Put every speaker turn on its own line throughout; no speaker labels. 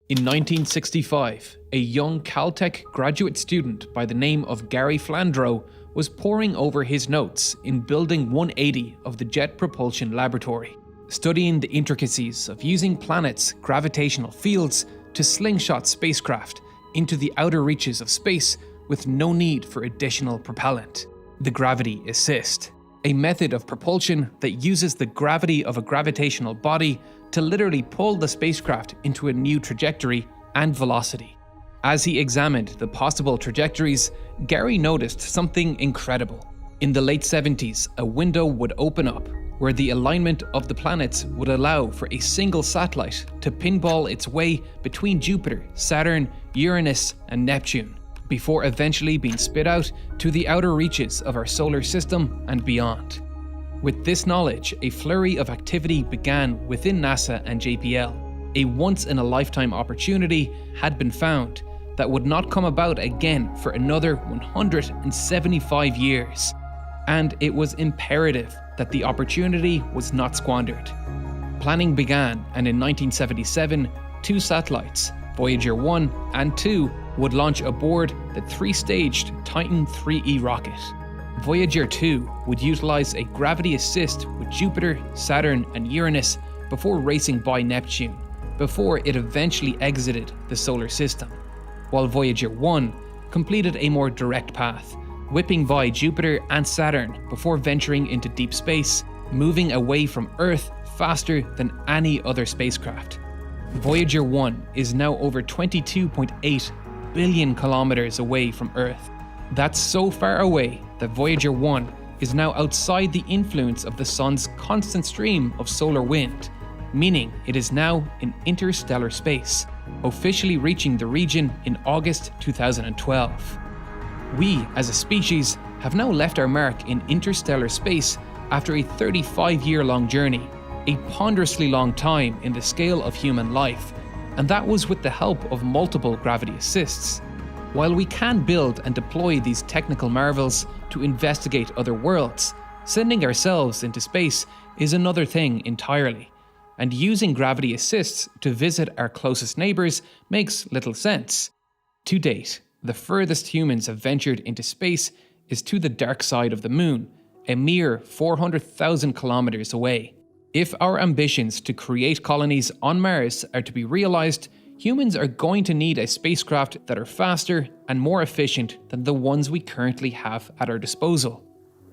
In 1965, a young Caltech graduate student by the name of Gary Flandreau was poring over his notes in Building 180 of the Jet Propulsion Laboratory, studying the intricacies of using planets' gravitational fields to slingshot spacecraft into the outer reaches of space with no need for additional propellant. The gravity assist, a method of propulsion that uses the gravity of a gravitational body to literally pull the spacecraft into a new trajectory and velocity. As he examined the possible trajectories, Gary noticed something incredible. In the late 70s, a window would open up where the alignment of the planets would allow for a single satellite to pinball its way between Jupiter, Saturn, Uranus, and Neptune, before eventually being spit out to the outer reaches of our solar system and beyond. With this knowledge, a flurry of activity began within NASA and JPL. A once-in-a-lifetime opportunity had been found that would not come about again for another 175 years. And it was imperative that the opportunity was not squandered. Planning began, and in 1977, two satellites, Voyager 1 and 2, would launch aboard the three-staged Titan 3E rocket. Voyager 2 would utilize a gravity assist with Jupiter, Saturn, and Uranus before racing by Neptune, before it eventually exited the solar system, while Voyager 1 completed a more direct path, whipping by Jupiter and Saturn before venturing into deep space, moving away from Earth faster than any other spacecraft. Voyager 1 is now over 22.8 billion kilometers away from Earth. That's so far away that Voyager 1 is now outside the influence of the Sun's constant stream of solar wind, meaning it is now in interstellar space, officially reaching the region in August 2012. We, as a species, have now left our mark in interstellar space after a 35-year-long journey, a ponderously long time in the scale of human life, and that was with the help of multiple gravity assists. While we can build and deploy these technical marvels to investigate other worlds, sending ourselves into space is another thing entirely, and using gravity assists to visit our closest neighbours makes little sense. To date, the furthest humans have ventured into space is to the dark side of the moon, a mere 400,000 kilometers away. If our ambitions to create colonies on Mars are to be realized, humans are going to need a spacecraft that are faster and more efficient than the ones we currently have at our disposal.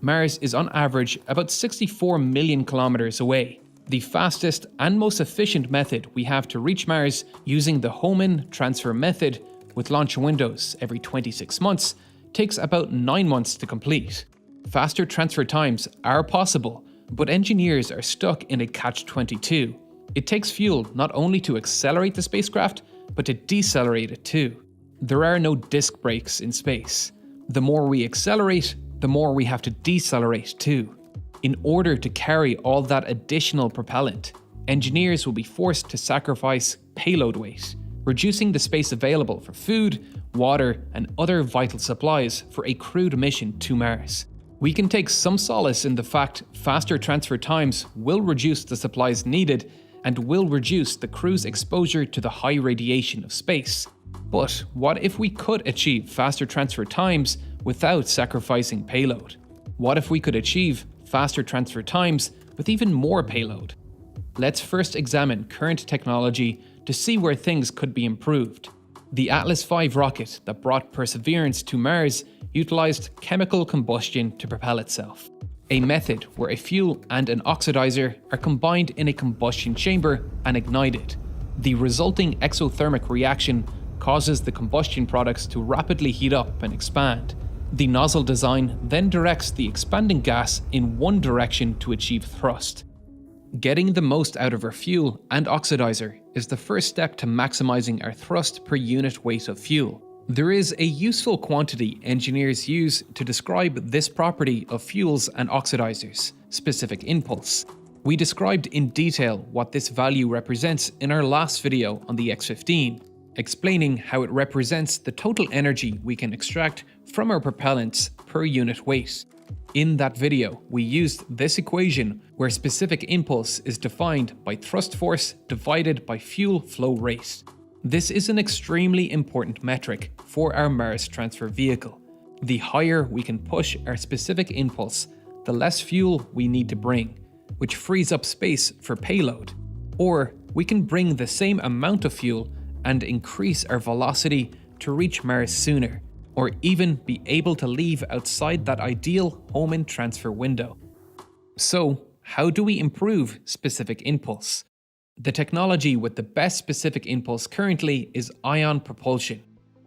Mars is on average about 64 million kilometers away. The fastest and most efficient method we have to reach Mars using the Hohmann transfer method, with launch windows every 26 months, takes about 9 months to complete. Faster transfer times are possible, but engineers are stuck in a catch-22. It takes fuel not only to accelerate the spacecraft, but to decelerate it too. There are no disc brakes in space. The more we accelerate, the more we have to decelerate too. In order to carry all that additional propellant, engineers will be forced to sacrifice payload weight, reducing the space available for food, water, and other vital supplies for a crewed mission to Mars. We can take some solace in the fact faster transfer times will reduce the supplies needed and will reduce the crew's exposure to the high radiation of space. But what if we could achieve faster transfer times without sacrificing payload? What if we could achieve faster transfer times with even more payload? Let's first examine current technology to see where things could be improved. The Atlas V rocket that brought Perseverance to Mars utilized chemical combustion to propel itself, a method where a fuel and an oxidizer are combined in a combustion chamber and ignited. The resulting exothermic reaction causes the combustion products to rapidly heat up and expand. The nozzle design then directs the expanding gas in one direction to achieve thrust. Getting the most out of our fuel and oxidizer is the first step to maximizing our thrust per unit weight of fuel. There is a useful quantity engineers use to describe this property of fuels and oxidizers, specific impulse. We described in detail what this value represents in our last video on the X-15, explaining how it represents the total energy we can extract from our propellants per unit weight. In that video, we used this equation where specific impulse is defined by thrust force divided by fuel flow rate. This is an extremely important metric for our Mars transfer vehicle. The higher we can push our specific impulse, the less fuel we need to bring, which frees up space for payload. Or we can bring the same amount of fuel and increase our velocity to reach Mars sooner, or even be able to leave outside that ideal Hohmann transfer window. So, how do we improve specific impulse? The technology with the best specific impulse currently is ion propulsion.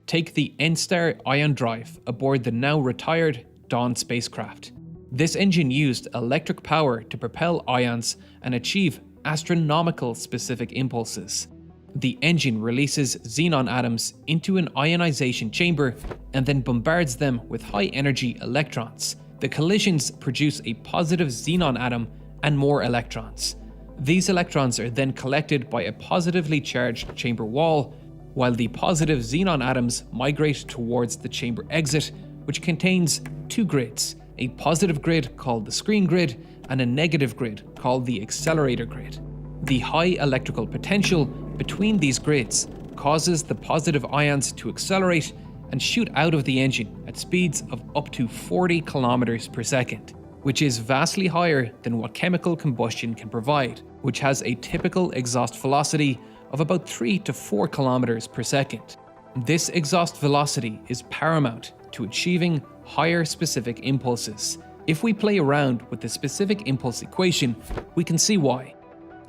Take the N-Star ion drive aboard the now retired Dawn spacecraft. This engine used electric power to propel ions and achieve astronomical specific impulses. The engine releases xenon atoms into an ionization chamber and then bombards them with high-energy electrons. The collisions produce a positive xenon atom and more electrons. These electrons are then collected by a positively charged chamber wall, while the positive xenon atoms migrate towards the chamber exit, which contains two grids, a positive grid called the screen grid and a negative grid called the accelerator grid. The high electrical potential between these grids causes the positive ions to accelerate and shoot out of the engine at speeds of up to 40 kilometers per second, which is vastly higher than what chemical combustion can provide, which has a typical exhaust velocity of about 3 to 4 kilometers per second. This exhaust velocity is paramount to achieving higher specific impulses. If we play around with the specific impulse equation, we can see why.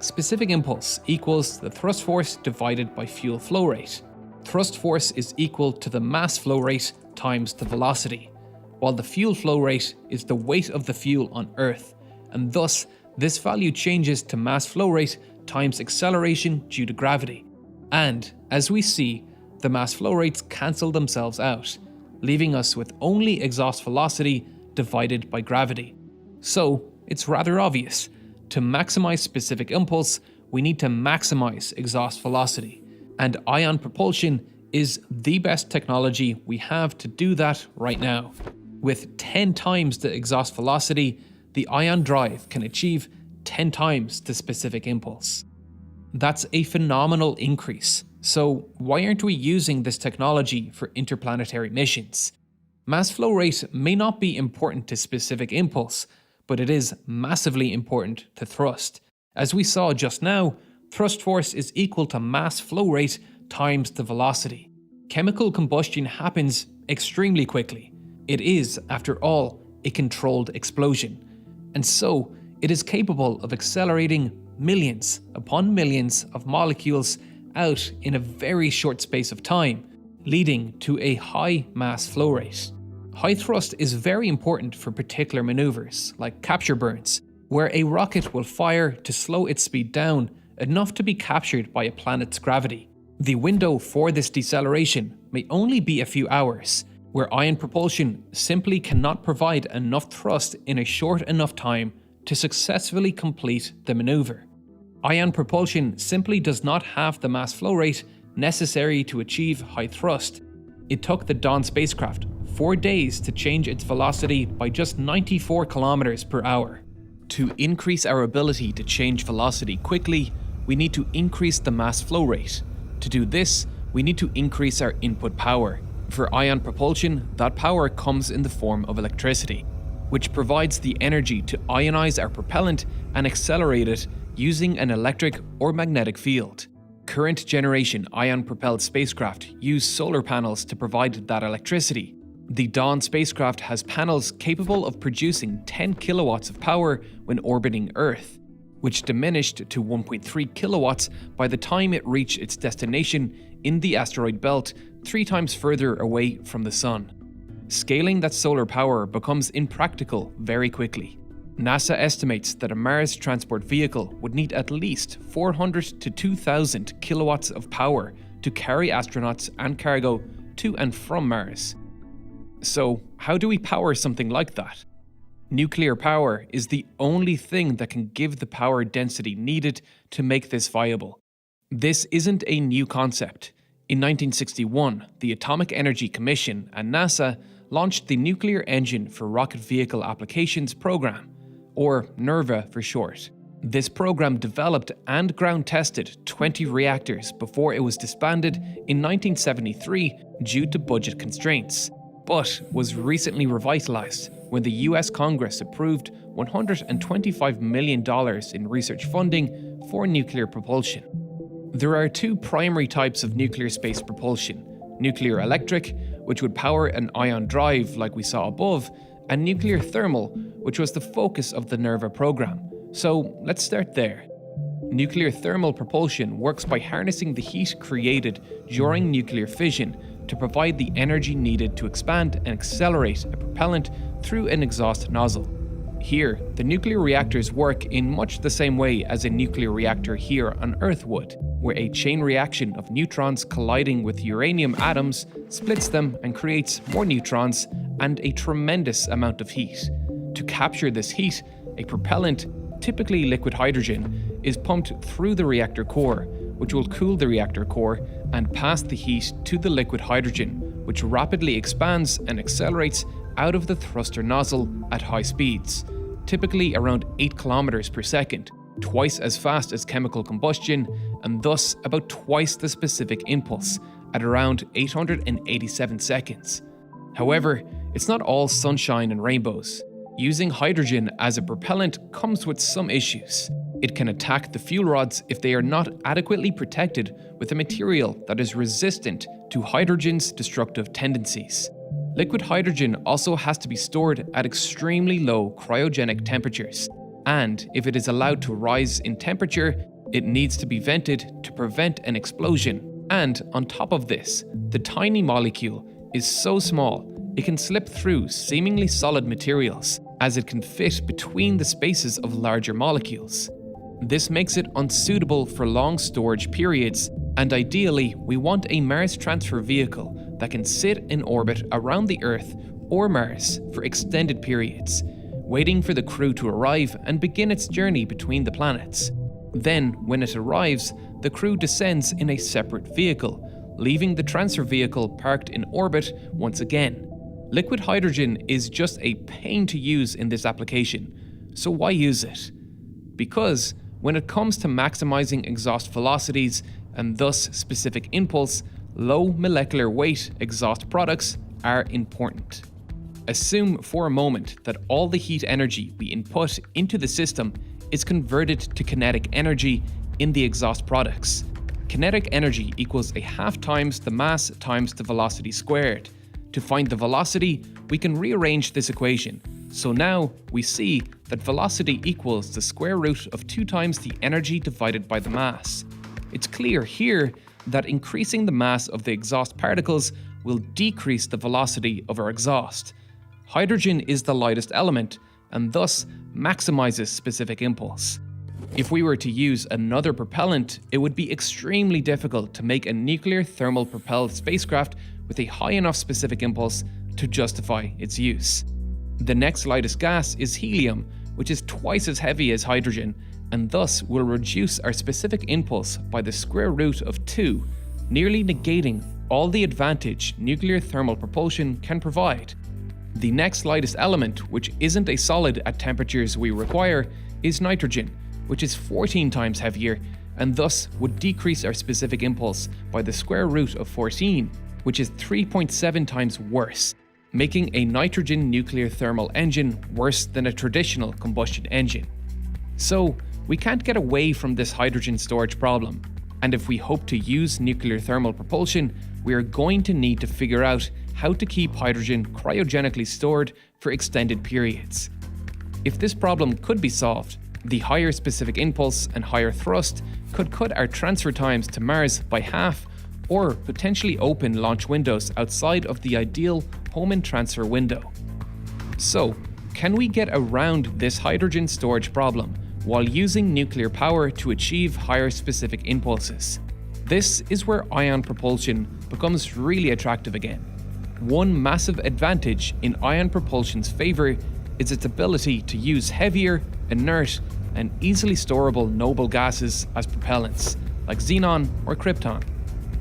Specific impulse equals the thrust force divided by fuel flow rate. Thrust force is equal to the mass flow rate times the velocity, while the fuel flow rate is the weight of the fuel on Earth, and thus this value changes to mass flow rate times acceleration due to gravity. And, as we see, the mass flow rates cancel themselves out, leaving us with only exhaust velocity divided by gravity. So, it's rather obvious. To maximize specific impulse, we need to maximize exhaust velocity, and ion propulsion is the best technology we have to do that right now. With 10 times the exhaust velocity, the ion drive can achieve 10 times the specific impulse. That's a phenomenal increase. So why aren't we using this technology for interplanetary missions? Mass flow rate may not be important to specific impulse, but it is massively important to thrust. As we saw just now, thrust force is equal to mass flow rate times the velocity. Chemical combustion happens extremely quickly. It is, after all, a controlled explosion, and so it is capable of accelerating millions upon millions of molecules out in a very short space of time, leading to a high mass flow rate. High thrust is very important for particular maneuvers, like capture burns, where a rocket will fire to slow its speed down enough to be captured by a planet's gravity. The window for this deceleration may only be a few hours, where ion propulsion simply cannot provide enough thrust in a short enough time to successfully complete the maneuver. Ion propulsion simply does not have the mass flow rate necessary to achieve high thrust. It took the Dawn spacecraft 4 days to change its velocity by just 94 kilometers per hour. To increase our ability to change velocity quickly, we need to increase the mass flow rate. To do this, we need to increase our input power. For ion propulsion, that power comes in the form of electricity, which provides the energy to ionize our propellant and accelerate it using an electric or magnetic field. Current generation ion-propelled spacecraft use solar panels to provide that electricity. The Dawn spacecraft has panels capable of producing 10 kilowatts of power when orbiting Earth, which diminished to 1.3 kilowatts by the time it reached its destination in the asteroid belt 3 times further away from the Sun. Scaling that solar power becomes impractical very quickly. NASA estimates that a Mars transport vehicle would need at least 400 to 2,000 kilowatts of power to carry astronauts and cargo to and from Mars. So, how do we power something like that? Nuclear power is the only thing that can give the power density needed to make this viable. This isn't a new concept. In 1961, the Atomic Energy Commission and NASA launched the Nuclear Engine for Rocket Vehicle Applications program, or NERVA for short. This program developed and ground-tested 20 reactors before it was disbanded in 1973 due to budget constraints, but was recently revitalized when the US Congress approved $125 million in research funding for nuclear propulsion. There are two primary types of nuclear space propulsion: nuclear electric, which would power an ion drive like we saw above, and nuclear thermal, which was the focus of the NERVA program. So let's start there. Nuclear thermal propulsion works by harnessing the heat created during nuclear fission to provide the energy needed to expand and accelerate a propellant through an exhaust nozzle. Here, the nuclear reactors work in much the same way as a nuclear reactor here on Earth would, where a chain reaction of neutrons colliding with uranium atoms splits them and creates more neutrons and a tremendous amount of heat. To capture this heat, a propellant, typically liquid hydrogen, is pumped through the reactor core, which will cool the reactor core and pass the heat to the liquid hydrogen, which rapidly expands and accelerates out of the thruster nozzle at high speeds, typically around 8 kilometers per second, twice as fast as chemical combustion, and thus about twice the specific impulse, at around 887 seconds. However, it's not all sunshine and rainbows. Using hydrogen as a propellant comes with some issues. It can attack the fuel rods if they are not adequately protected with a material that is resistant to hydrogen's destructive tendencies. Liquid hydrogen also has to be stored at extremely low cryogenic temperatures, and if it is allowed to rise in temperature, it needs to be vented to prevent an explosion. And on top of this, the tiny molecule is so small it can slip through seemingly solid materials, as it can fit between the spaces of larger molecules. This makes it unsuitable for long storage periods, and ideally, we want a Mars transfer vehicle that can sit in orbit around the Earth or Mars for extended periods, waiting for the crew to arrive and begin its journey between the planets. Then, when it arrives, the crew descends in a separate vehicle, leaving the transfer vehicle parked in orbit once again. Liquid hydrogen is just a pain to use in this application, so why use it? Because when it comes to maximizing exhaust velocities and thus specific impulse, low molecular weight exhaust products are important. Assume for a moment that all the heat energy we input into the system is converted to kinetic energy in the exhaust products. Kinetic energy equals a half times the mass times the velocity squared. To find the velocity, we can rearrange this equation. So now we see that velocity equals the square root of 2 times the energy divided by the mass. It's clear here that increasing the mass of the exhaust particles will decrease the velocity of our exhaust. Hydrogen is the lightest element and thus maximizes specific impulse. If we were to use another propellant, it would be extremely difficult to make a nuclear thermal propelled spacecraft with a high enough specific impulse to justify its use. The next lightest gas is helium, which is twice as heavy as hydrogen, and thus will reduce our specific impulse by the square root of 2, nearly negating all the advantage nuclear thermal propulsion can provide. The next lightest element, which isn't a solid at temperatures we require, is nitrogen, which is 14 times heavier, and thus would decrease our specific impulse by the square root of 14, which is 3.7 times worse, making a nitrogen nuclear thermal engine worse than a traditional combustion engine. So, we can't get away from this hydrogen storage problem, and if we hope to use nuclear thermal propulsion, we are going to need to figure out how to keep hydrogen cryogenically stored for extended periods. If this problem could be solved, the higher specific impulse and higher thrust could cut our transfer times to Mars by half, or potentially open launch windows outside of the ideal Hohmann transfer window. So, can we get around this hydrogen storage problem while using nuclear power to achieve higher specific impulses? This is where ion propulsion becomes really attractive again. One massive advantage in ion propulsion's favor is its ability to use heavier, inert, and easily storable noble gases as propellants, like xenon or krypton.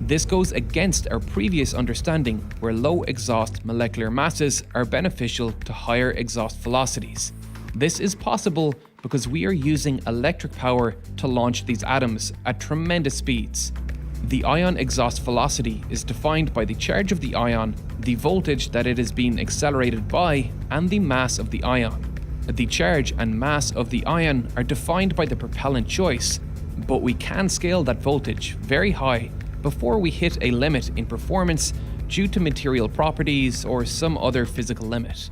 This goes against our previous understanding where low exhaust molecular masses are beneficial to higher exhaust velocities. This is possible because we are using electric power to launch these atoms at tremendous speeds. The ion exhaust velocity is defined by the charge of the ion, the voltage that it is being accelerated by, and the mass of the ion. The charge and mass of the ion are defined by the propellant choice, but we can scale that voltage very high before we hit a limit in performance due to material properties or some other physical limit.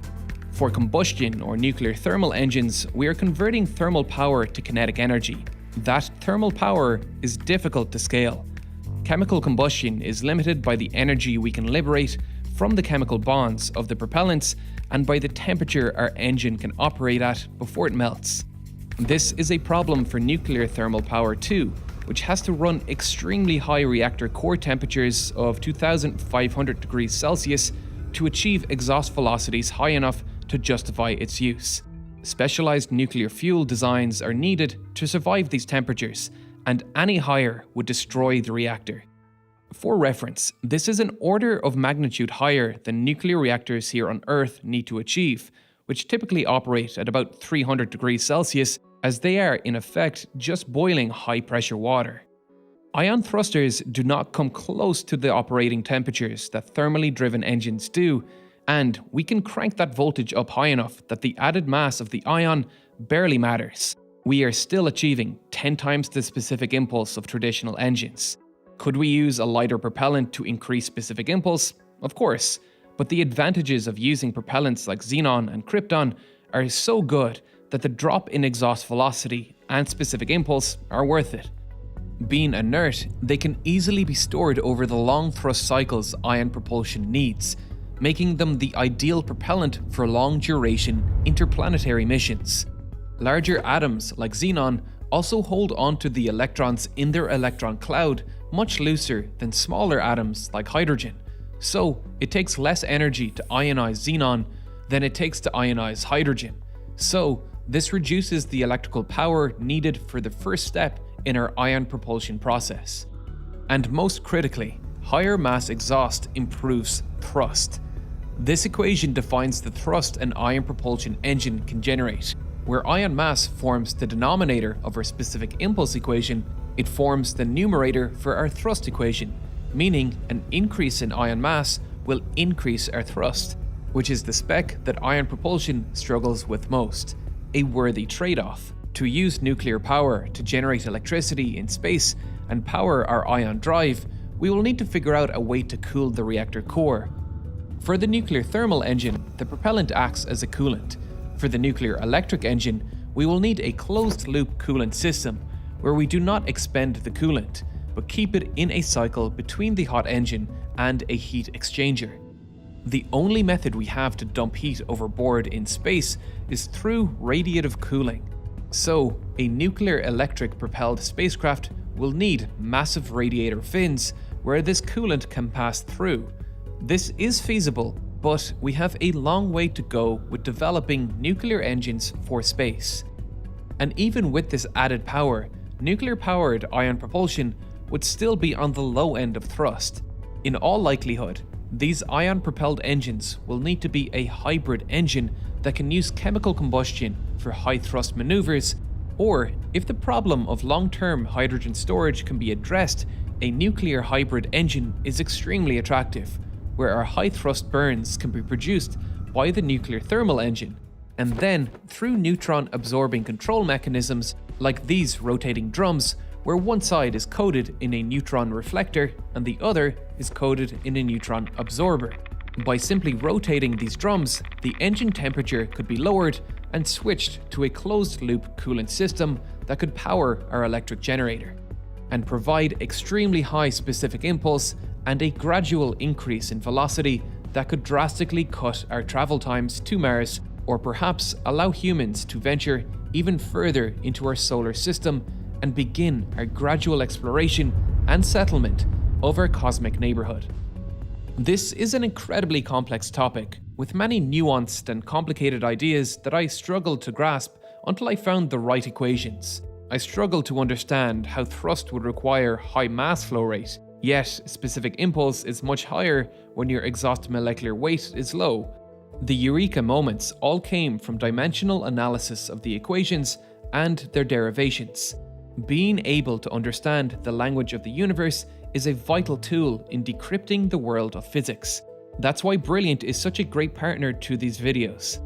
For combustion or nuclear thermal engines, we are converting thermal power to kinetic energy. That thermal power is difficult to scale. Chemical combustion is limited by the energy we can liberate from the chemical bonds of the propellants and by the temperature our engine can operate at before it melts. This is a problem for nuclear thermal power too, which has to run extremely high reactor core temperatures of 2,500 degrees Celsius to achieve exhaust velocities high enough to justify its use. Specialized nuclear fuel designs are needed to survive these temperatures, and any higher would destroy the reactor. For reference, this is an order of magnitude higher than nuclear reactors here on Earth need to achieve, which typically operate at about 300 degrees Celsius, as they are in effect just boiling high-pressure water. Ion thrusters do not come close to the operating temperatures that thermally driven engines do, and we can crank that voltage up high enough that the added mass of the ion barely matters. We are still achieving 10 times the specific impulse of traditional engines. Could we use a lighter propellant to increase specific impulse? Of course, but the advantages of using propellants like xenon and krypton are so good that the drop in exhaust velocity and specific impulse are worth it. Being inert, they can easily be stored over the long thrust cycles ion propulsion needs, making them the ideal propellant for long-duration interplanetary missions. Larger atoms like xenon also hold onto the electrons in their electron cloud much looser than smaller atoms like hydrogen, so it takes less energy to ionize xenon than it takes to ionize hydrogen. So this reduces the electrical power needed for the first step in our ion propulsion process. And most critically, higher mass exhaust improves thrust. This equation defines the thrust an ion propulsion engine can generate. Where ion mass forms the denominator of our specific impulse equation, it forms the numerator for our thrust equation, meaning an increase in ion mass will increase our thrust, which is the spec that ion propulsion struggles with most, a worthy trade-off. To use nuclear power to generate electricity in space and power our ion drive, we will need to figure out a way to cool the reactor core. For the nuclear thermal engine, the propellant acts as a coolant. For the nuclear electric engine, we will need a closed-loop coolant system, where we do not expend the coolant, but keep it in a cycle between the hot engine and a heat exchanger. The only method we have to dump heat overboard in space is through radiative cooling. So, a nuclear electric propelled spacecraft will need massive radiator fins where this coolant can pass through. This is feasible, but we have a long way to go with developing nuclear engines for space. And even with this added power, nuclear-powered ion propulsion would still be on the low end of thrust. In all likelihood, these ion-propelled engines will need to be a hybrid engine that can use chemical combustion for high-thrust maneuvers, or if the problem of long-term hydrogen storage can be addressed, a nuclear hybrid engine is extremely attractive, where our high-thrust burns can be produced by the nuclear thermal engine, and then through neutron-absorbing control mechanisms like these rotating drums, where one side is coated in a neutron reflector and the other is coated in a neutron absorber. By simply rotating these drums, the engine temperature could be lowered and switched to a closed-loop coolant system that could power our electric generator, and provide extremely high specific impulse and a gradual increase in velocity that could drastically cut our travel times to Mars, or perhaps allow humans to venture even further into our solar system and begin our gradual exploration and settlement of our cosmic neighborhood. This is an incredibly complex topic, with many nuanced and complicated ideas that I struggled to grasp until I found the right equations. I struggled to understand how thrust would require high mass flow rate, yet specific impulse is much higher when your exhaust molecular weight is low. The eureka moments all came from dimensional analysis of the equations and their derivations. Being able to understand the language of the universe is a vital tool in decrypting the world of physics. That's why Brilliant is such a great partner to these videos.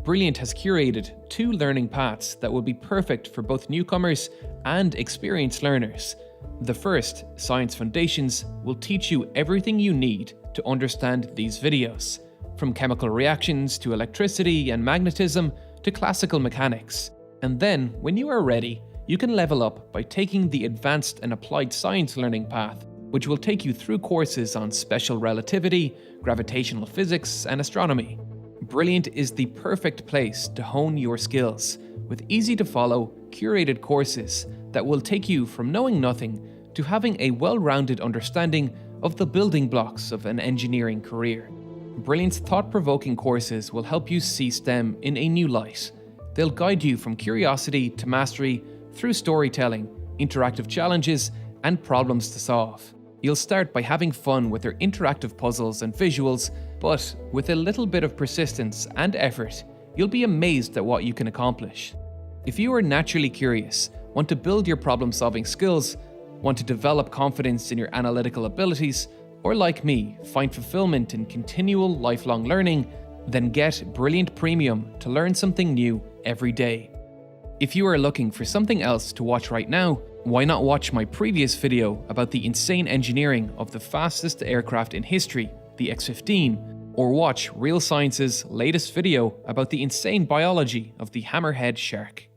Brilliant has curated 2 learning paths that will be perfect for both newcomers and experienced learners. The first, Science Foundations, will teach you everything you need to understand these videos, from chemical reactions to electricity and magnetism to classical mechanics. And then, when you are ready, you can level up by taking the Advanced and Applied Science learning path, which will take you through courses on special relativity, gravitational physics, and astronomy. Brilliant is the perfect place to hone your skills, with easy-to-follow, curated courses that will take you from knowing nothing to having a well-rounded understanding of the building blocks of an engineering career. Brilliant's thought-provoking courses will help you see STEM in a new light. They'll guide you from curiosity to mastery through storytelling, interactive challenges, and problems to solve. You'll start by having fun with their interactive puzzles and visuals, but with a little bit of persistence and effort, you'll be amazed at what you can accomplish. If you are naturally curious, want to build your problem-solving skills, want to develop confidence in your analytical abilities, or like me, find fulfillment in continual lifelong learning, then get Brilliant Premium to learn something new every day. If you are looking for something else to watch right now, why not watch my previous video about the insane engineering of the fastest aircraft in history, the X-15, or watch Real Science's latest video about the insane biology of the hammerhead shark.